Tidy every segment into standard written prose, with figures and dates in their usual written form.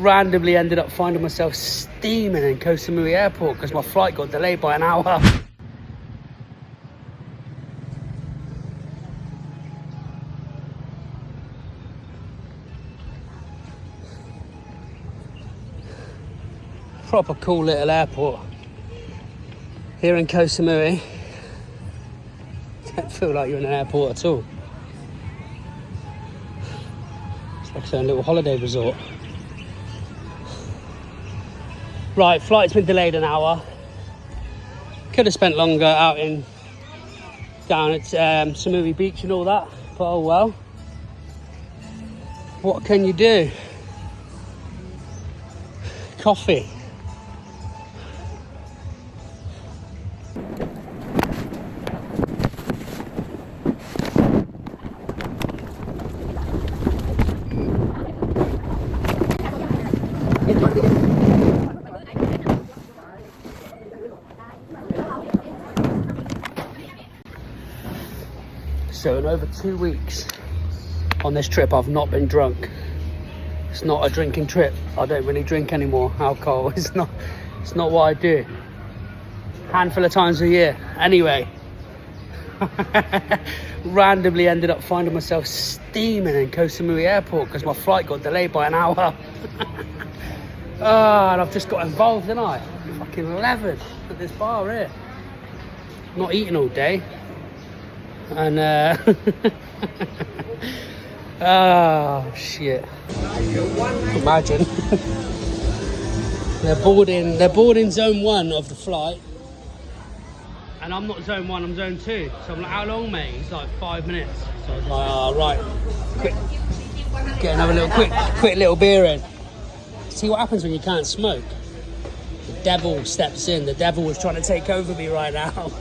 randomly ended up finding myself steaming in Koh Samui airport because my flight got delayed by an hour. Proper cool little airport here in Koh Samui. Don't feel like you're in an airport at all. It's like a little holiday resort. Right, flight's been delayed an hour. Could have spent longer out down at Samui Beach and all that, but oh well. What can you do? Coffee. So in over 2 weeks on this trip, I've not been drunk. It's not a drinking trip. I don't really drink anymore, alcohol. It's not what I do. Handful of times a year. Anyway, randomly ended up finding myself steaming in Koh Samui airport because my flight got delayed by an hour. And I've just got involved, didn't I? Fucking levered at this bar here. Not eating all day. And oh shit, imagine. they're boarding zone 1 of the flight and I'm not zone 1, I'm zone 2. So I'm like, how long, mate? He's like 5 minutes. So I was like, oh, right, quick, get another little quick little beer in. See what happens when you can't smoke. The devil steps in. The devil was trying to take over me right now.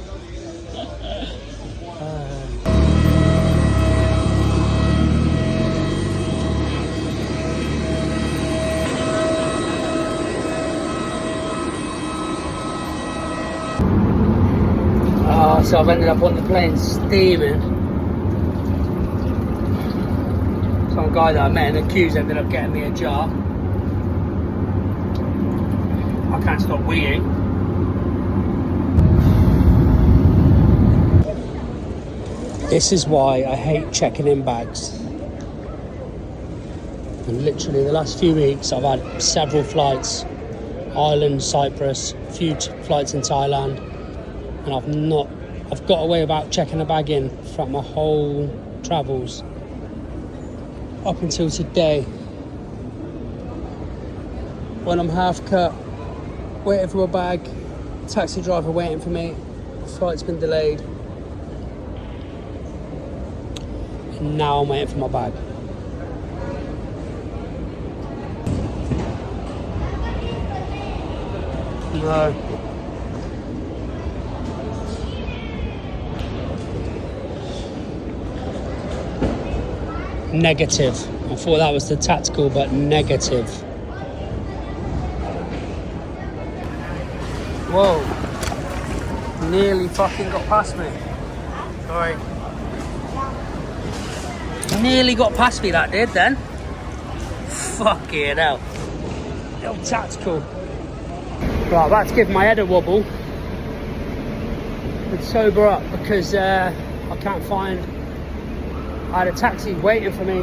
So I've ended up on the plane steaming. Some guy that I met in the queues ended up getting me a jar. I can't stop weeing. This is why I hate checking in bags. And literally the last few weeks I've had several flights. Ireland, Cyprus, a few flights in Thailand. And I've got away without checking a bag in throughout my whole travels. Up until today. When I'm half cut, waiting for my bag, taxi driver waiting for me, flight's been delayed. And now I'm waiting for my bag. No. Negative. I thought that was the tactical, but negative. Whoa. Nearly fucking got past me. Sorry. Nearly got past me, that did then. Fucking hell. Little tactical. Right, I'm about to give my head a wobble. And sober up because I can't find... I had a taxi waiting for me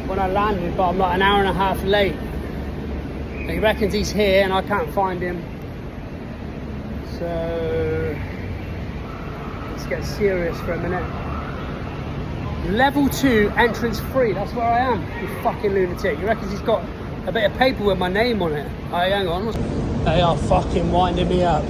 when I landed, but I'm like an hour and a half late. And he reckons he's here and I can't find him. So let's get serious for a minute. Level 2, entrance free, that's where I am, you fucking lunatic. He reckons he's got a bit of paper with my name on it. Oh, hang on. They are fucking winding me up.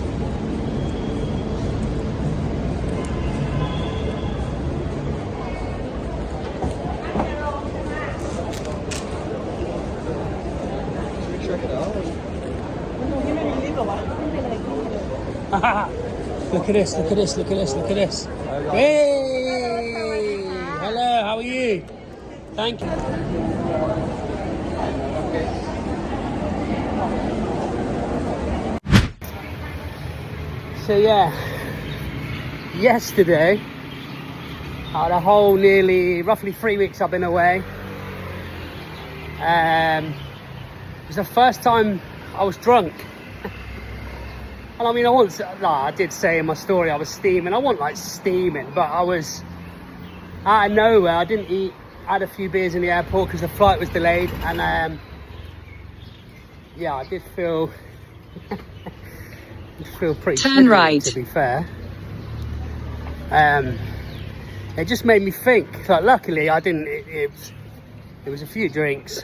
Look at this, look at this, look at this, look at this. Hey! Hello, how are you? Thank you. So yeah, yesterday, out of the whole roughly 3 weeks I've been away. It was the first time I was drunk. And I mean, I did say in my story I was steaming. I wasn't like steaming, but I was out of nowhere. I didn't eat. I had a few beers in the airport because the flight was delayed. And yeah, I did feel pretty Turn right, to be fair. It just made me think. Like, luckily I didn't. It was a few drinks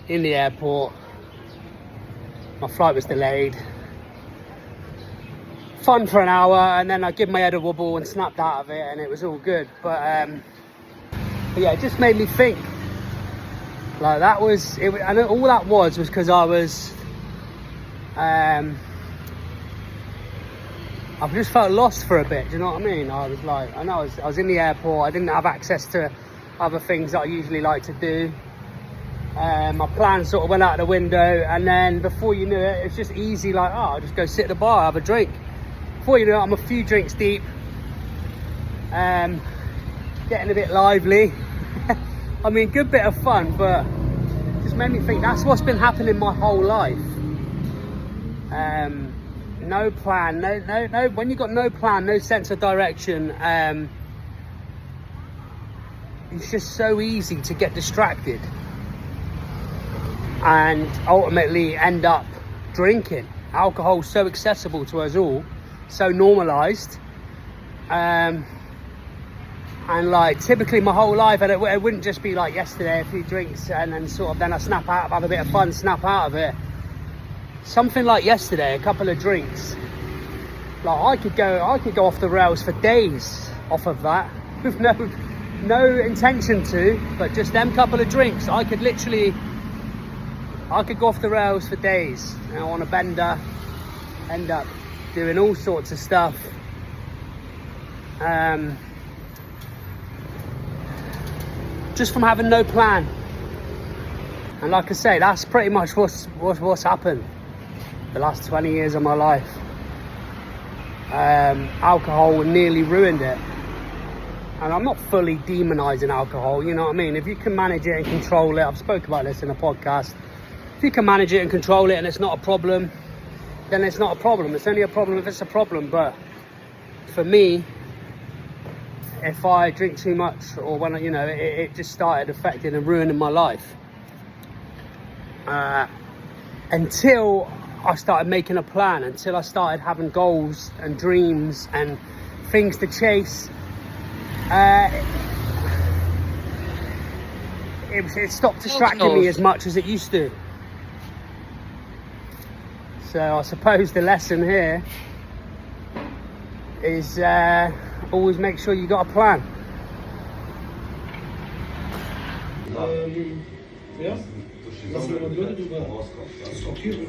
in the airport. My flight was delayed. Fun for an hour, and then I give my head a wobble and snapped out of it, and it was all good. But yeah, it just made me think. Like, that was it, and all that was because I was I just felt lost for a bit. Do you know what I mean? I was like, I was in the airport. I didn't have access to other things that I usually like to do. My plan sort of went out the window, and then before you knew it, it's just easy. Like, oh, I'll just go sit at the bar, have a drink. Before you know it, I'm a few drinks deep, getting a bit lively. I mean, good bit of fun, but just made me think that's what's been happening my whole life. No plan, no. When you've got no plan, no sense of direction, it's just so easy to get distracted and ultimately end up drinking. Alcohol's so accessible to us all, so normalized, and like typically my whole life, and it wouldn't just be like yesterday, a few drinks and then sort of then I snap out, have a bit of fun, snap out of it. Something like yesterday, a couple of drinks, like I could go off the rails for days off of that with no intention to, but just them couple of drinks, I could go off the rails for days, you know, on a bender, end up doing all sorts of stuff. Just from having no plan. And like I say, that's pretty much what's happened the last 20 years of my life. Alcohol nearly ruined it. And I'm not fully demonizing alcohol, you know what I mean? If you can manage it and control it, I've spoken about this in a podcast. If you can manage it and control it and it's not a problem, then it's not a problem. It's only a problem if it's a problem. But for me, if I drink too much, or when it just started affecting and ruining my life, until I started making a plan, until I started having goals and dreams and things to chase. It stopped distracting me as much as it used to. So I suppose the lesson here is always make sure you got a plan. Ja? Lass mir mal drüber drüber. Das ist okay.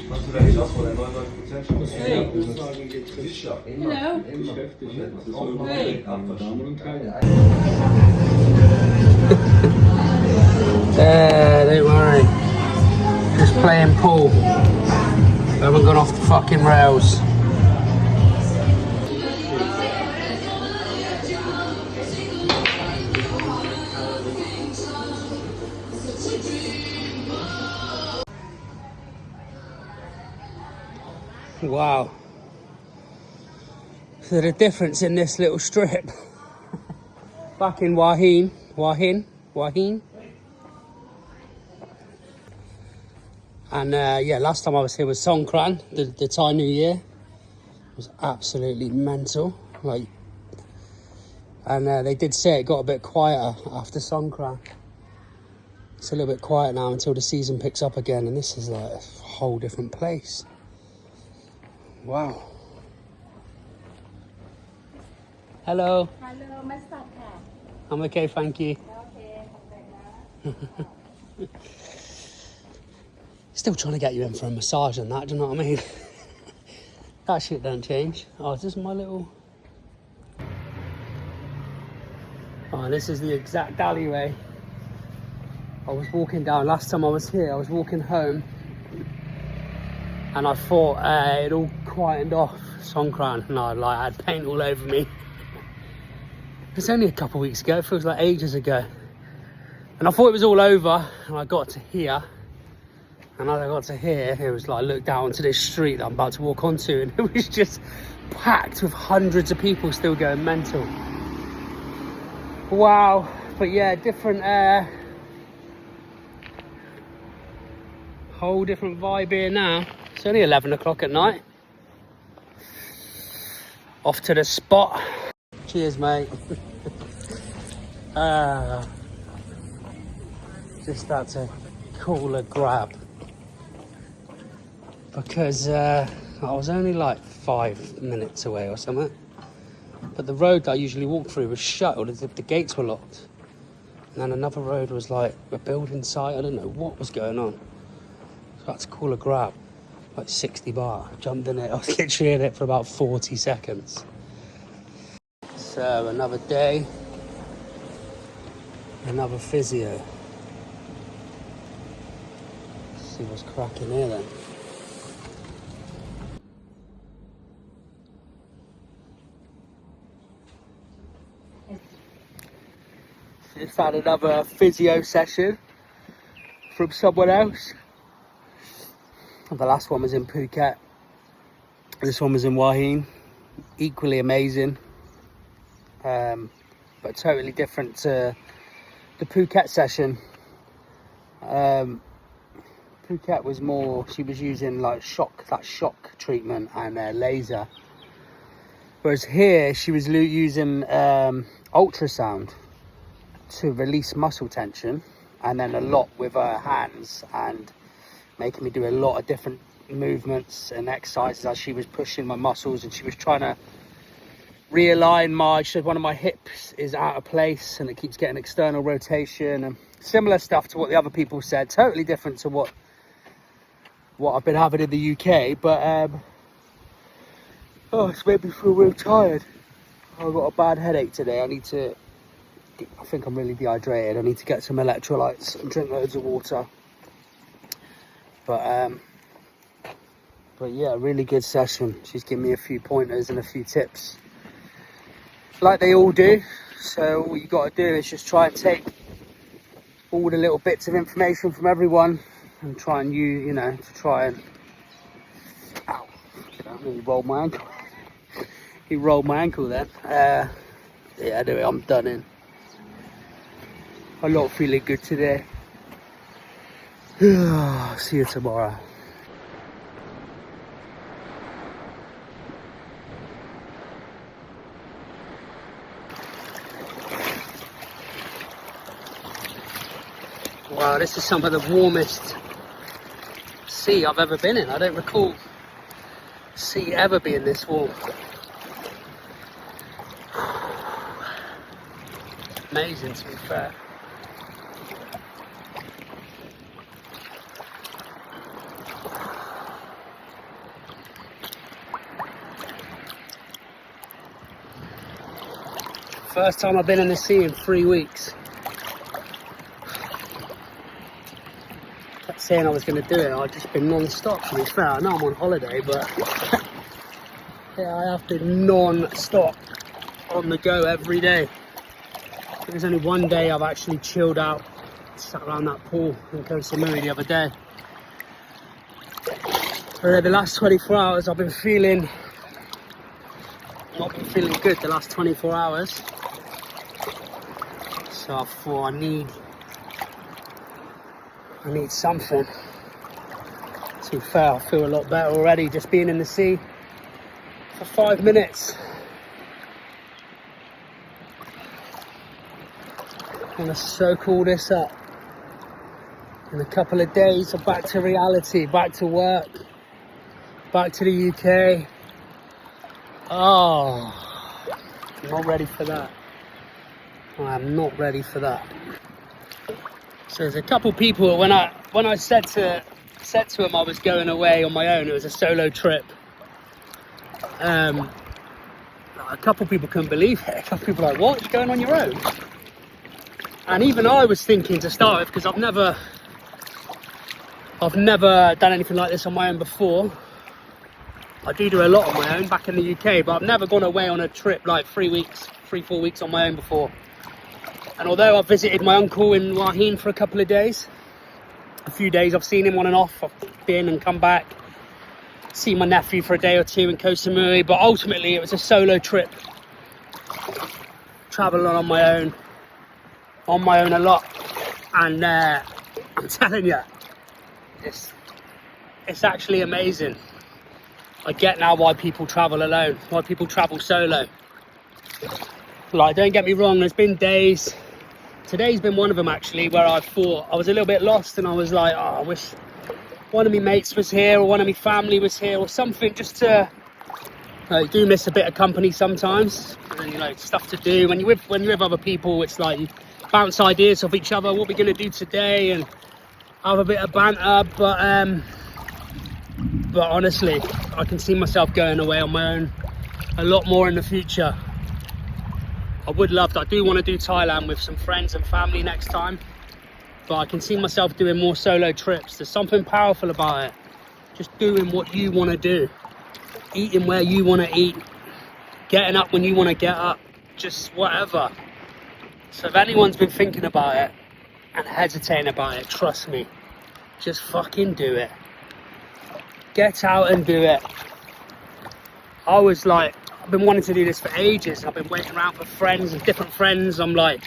Hast du deinen Job oder 99% Hey. Sicher. Hello. Hey. Don't worry. Just playing pool. We haven't gone off the fucking rails. Wow. So the difference in this little strip. Back in Wahin. And yeah, last time I was here was Songkran, the Thai New Year. It was absolutely mental. Like, and they did say it got a bit quieter after Songkran. It's a little bit quiet now until the season picks up again, and this is like a whole different place. Wow. Hello. Hello, massage. I'm okay, thank you. Okay. Still trying to get you in for a massage and that, do you know what I mean? That shit don't change. Oh, is this my little... Oh, this is the exact alleyway I was walking down. Last time I was here, I was walking home and I thought it all quietened off, Songkran, and I had paint all over me. It's only a couple of weeks ago, it feels like ages ago. And I thought it was all over, and I got to here, And as I got to here, it was like, I looked down to this street that I'm about to walk onto, and it was just packed with hundreds of people still going mental. Wow. But yeah, different whole different vibe here now. It's only 11 o'clock at night. Off to the spot. Cheers, mate. Just had to call a grab because I was only like 5 minutes away or something, but the road that I usually walk through was shut, or the gates were locked, and then another road was like a building site. I don't know what was going on, so I had to call a grab, like 60 baht. I jumped in it. I was literally in it for about 40 seconds. So another day, another physio. See what's cracking here then. Just had another physio session from someone else. The last one was in Phuket. This one was in Wahin. Equally amazing, but totally different to the Phuket session. Phuket was more, she was using like shock treatment and laser. Whereas here, she was using ultrasound to release muscle tension, and then a lot with her hands, and making me do a lot of different movements and exercises as she was pushing my muscles, and she was trying to realign she said one of my hips is out of place and it keeps getting external rotation, and similar stuff to what the other people said, totally different to what I've been having in the UK, but it's made me feel real tired. I've got a bad headache today. I think I'm really dehydrated. I need to get some electrolytes and drink loads of water. But yeah, really good session. She's given me a few pointers and a few tips, like they all do. So all you got to do is just try and take all the little bits of information from everyone and try and ow, I really rolled my ankle. He rolled my ankle then. Yeah, anyway, I'm done in. I'm not feeling good today. See you tomorrow. Wow, this is some of the warmest sea I've ever been in. I don't recall sea ever being this warm. Amazing, to be fair. First time I've been in the sea in 3 weeks. Kept saying I was going to do it. I've just been non-stop, to be fair. I know I'm on holiday, but yeah, I have been non-stop on the go every day. There's only one day I've actually chilled out, sat around that pool in Samui the other day. But the last 24 hours I've been feeling, not been feeling good the last 24 hours. So I thought I need something. To be fair, I feel a lot better already just being in the sea for 5 minutes. I'm gonna soak all this up. In a couple of days, I'm back to reality, back to work, back to the UK. Oh, I'm not ready for that. I am not ready for that. So there's a couple people, when I said to them I was going away on my own, it was a solo trip. A couple people couldn't believe it. A couple people were like, what, you're going on your own? And even I was thinking to start with, because I've never done anything like this on my own before. I do a lot on my own back in the UK, but I've never gone away on a trip like 3 4 weeks on my own before. And although I visited my uncle in Wahin for a couple of days, a few days. I've seen him on and off. I've been and come back. Seen my nephew for a day or two in Koh Samui, but ultimately it was a solo trip. Traveling on my own a lot. And I'm telling you, it's actually amazing. I get now why people travel alone, why people travel solo. Like, don't get me wrong, there's been days, today's been one of them actually, where I thought I was a little bit lost and I was like, oh, I wish one of my mates was here or one of my family was here or something, just to, I do miss a bit of company sometimes, and you know, stuff to do. When you're with other people, it's like you bounce ideas off each other, what we're going to do today, and have a bit of banter, but honestly, I can see myself going away on my own a lot more in the future. I would love to. I do want to do Thailand with some friends and family next time, but I can see myself doing more solo trips. There's something powerful about it. Just doing what you want to do, eating where you want to eat, getting up when you want to get up, just whatever. So if anyone's been thinking about it and hesitating about it, trust me, just fucking do it. Get out and do it. I was like, I've been wanting to do this for ages. I've been waiting around for friends and different friends. I'm like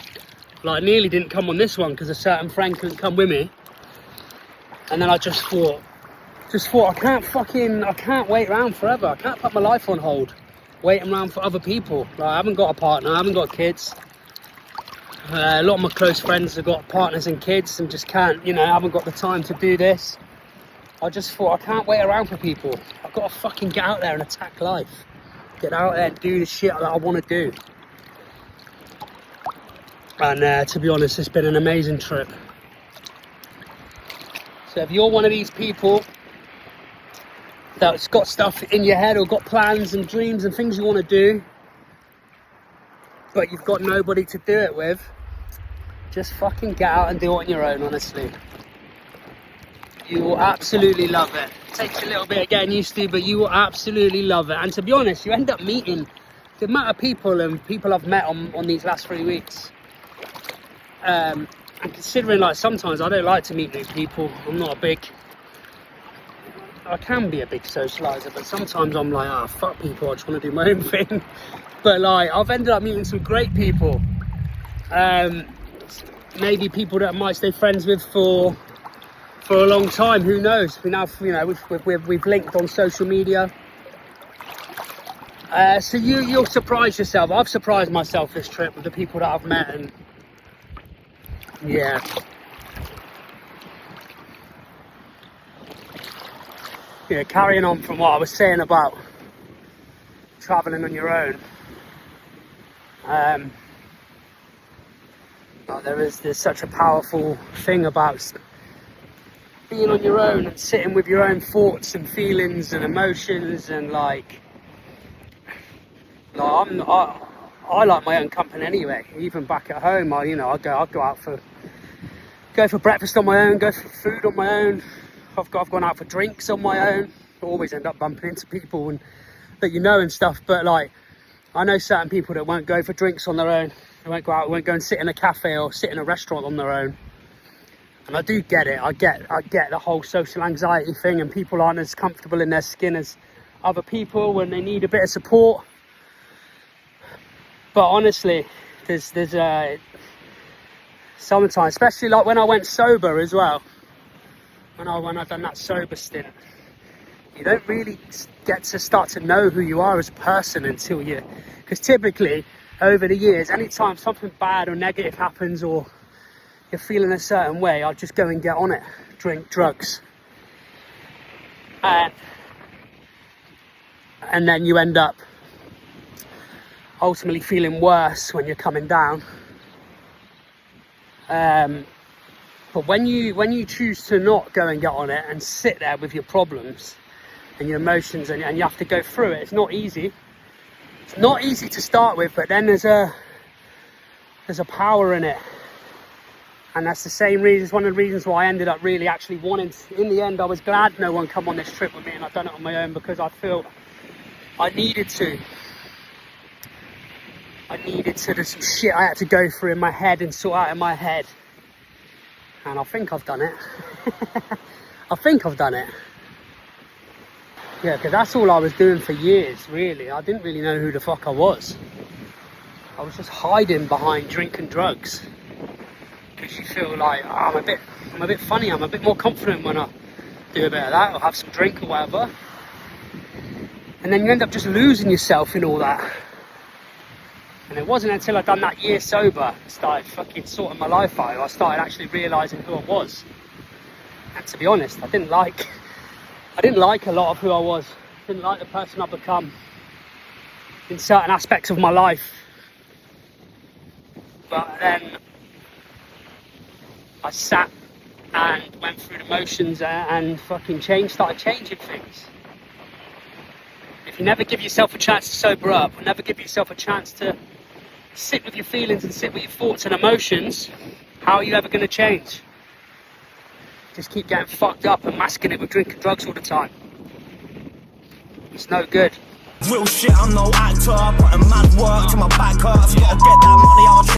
I nearly didn't come on this one because a certain friend couldn't come with me. And then I just thought I can't wait around forever. I can't put my life on hold, waiting around for other people. Like, I haven't got a partner, I haven't got kids. A lot of my close friends have got partners and kids and just can't, you know, haven't got the time to do this. I just thought, I can't wait around for people. I've got to fucking get out there and attack life. Get out there and do the shit that I want to do. And to be honest, it's been an amazing trip. So if you're one of these people that's got stuff in your head or got plans and dreams and things you want to do, but you've got nobody to do it with, just fucking get out and do it on your own, honestly. You will absolutely love it. It takes a little bit of getting used to, but you will absolutely love it. And to be honest, you end up meeting the amount of people and people I've met on these last 3 weeks. And considering, like, sometimes I don't like to meet new people. I can be a big socializer, but sometimes I'm like, ah, fuck people, I just want to do my own thing. But like, I've ended up meeting some great people. Maybe people that I might stay friends with for a long time, who knows? We now, you know, we've linked on social media. So you'll surprise yourself. I've surprised myself this trip with the people that I've met, and yeah. Yeah, carrying on from what I was saying about traveling on your own. There's such a powerful thing about being on your own and sitting with your own thoughts and feelings and emotions, and I like my own company anyway. Even back at home, I go out go for breakfast on my own, go for food on my own. I've gone out for drinks on my own. I always end up bumping into people that you know and stuff, but like, I know certain people that won't go for drinks on their own. They won't go out, won't go and sit in a cafe or sit in a restaurant on their own. And I do get it. I get the whole social anxiety thing, and people aren't as comfortable in their skin as other people when they need a bit of support. But honestly, there's sometimes, especially like when I went sober as well, when I done that sober stint, you don't really get to start to know who you are as a person until because typically over the years, anytime something bad or negative happens or you're feeling a certain way, I'll just go and get on it, drink drugs, and then you end up ultimately feeling worse when you're coming down. But when you choose to not go and get on it and sit there with your problems and your emotions, and you have to go through it, it's not easy. It's not easy to start with, but then there's a power in it. And that's the same reason, one of the reasons why I ended up really actually wanting to, in the end, I was glad no one come on this trip with me and I've done it on my own, because I felt I needed to. There's some shit I had to go through in my head and sort out in my head. And I think I've done it. I think I've done it. Yeah, because that's all I was doing for years, really. I didn't really know who the fuck I was. I was just hiding behind drink and drugs. Because you feel like, oh, I'm a bit funny, I'm a bit more confident when I do a bit of that or have some drink or whatever. And then you end up just losing yourself in all that. And it wasn't until I'd done that year sober, started fucking sorting my life out, I started actually realising who I was. And to be honest, I didn't like a lot of who I was. I didn't like the person I'd become in certain aspects of my life. But then I sat and went through the motions and fucking started changing things. If you never give yourself a chance to sober up, or never give yourself a chance to sit with your feelings and sit with your thoughts and emotions, how are you ever going to change? Just keep getting fucked up and masking it with drinking drugs all the time. It's no good. Real shit, I'm no actor, putting mad work to my back hurts. Gotta get that money, I'm a